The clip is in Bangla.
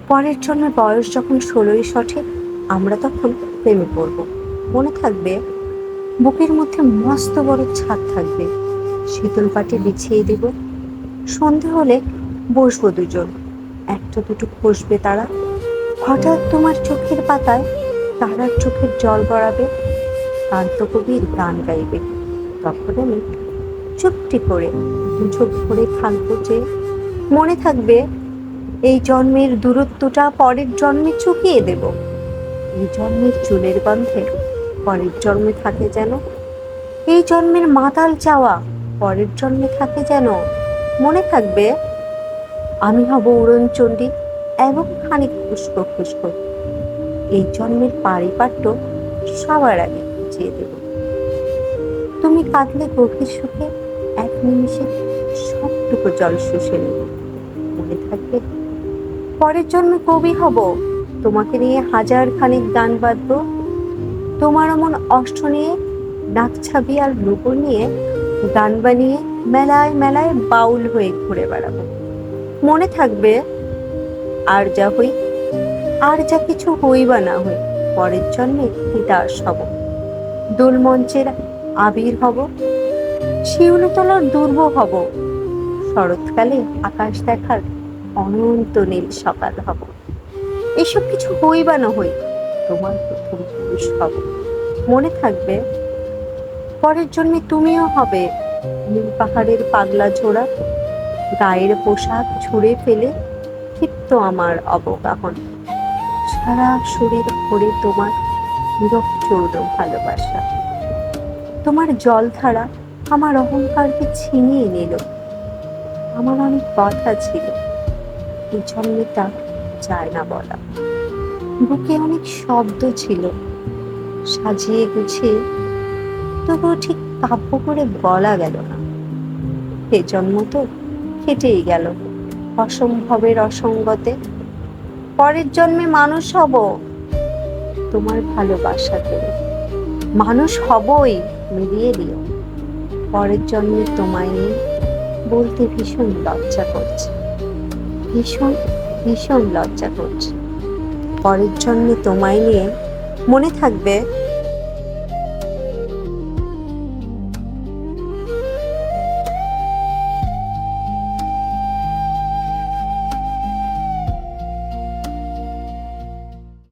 পরের জন্মে বয়স যখন 16ই সঠিক, আমরা তখন প্রেমে পড়ব। মনে থাকবে, বুকের মধ্যে মস্ত বড় ছাদ থাকবে, শীতল পাটি বিছিয়ে দেব। সন্ধে হলে বসবো দুজন, একটা দুটো খসবে তারা। হঠাৎ তোমার চোখের পাতায় তারার চোখের জল গড়াবে, কান্তকবির গান গাইবে। তখন আমি চুপটি করে চোখ ভরে থাকবো যে, মনে থাকবে এই জন্মের দূরত্বটা পরের জন্মে চুকিয়ে দেব। এই জন্মের চুলের গন্ধে পরের জন্মে থাকে যেন, এই জন্মের মাতাল চাওয়া পরের জন্মে থাকে যেন। মনে থাকবে, আমি হব উড়নচণ্ডী এবং খানিক খুশকো খুশকো। এই জন্মের পারিপাট্য সবার আগে বুঝিয়ে দেব। তুমি কাঁদলে গভীর সুখে এক নিমিষে সবটুকু জল শুষে নেব। মনে থাকবে, পরের জন্মে কবি হব, তোমাকে নিয়ে হাজার খানিক গান বাঁধবো। তোমার এমন অষ্ট নিয়ে নাকছাবি আর নুপুর নিয়ে গান বানিয়ে মেলায় মেলায় বাউল হয়ে ঘুরে বেড়াবো। মনে থাকবে, আর যা হই, আর যা কিছু হই বা না হই, পরের জন্মে তিতাস হব, দোলমঞ্চের আবির হব, শিউলিতলার দুর্ব হব, শরৎকালে আকাশ দেখার অনন্ত নীল সকাল হব। এসব কিছু হই বা না হই, তোমার প্রথম পুরুষ হব। মনে থাকবে, পরের জন্মে তুমিও হবে নীল পাহাড়ের পাগলা ঝোড়া, গায়ের পোশাক ছুঁড়ে ফেলে ক্ষিপ্ত আমার অবগাহন। সারা শরীর ভরে তোমার নিরক্ষৌর ভালোবাসা। তোমার জলধারা আমার অহংকারকে ছিনিয়ে নিল। আমার অনেক কথা ছিল, এই জন্মেটা যায় না বলা। বুকে অনেক শব্দ ছিল, সাজিয়ে গুছিয়ে তবুও ঠিক কাব্য করে বলা গেল না। এ জন্ম তো কেটেই গেল অসম্ভবের অসঙ্গতে। পরের জন্মে মানুষ হব তোমার ভালোবাসা পেলে, মানুষ হবই, মিলিয়ে দিও। পরের জন্মে তোমায় নিয়ে বলতে ভীষণ লজ্জা করছে, ভীষণ ভীষণ লজ্জা করছে। পরের জন্মে তোমায় নিয়ে, মনে থাকবে,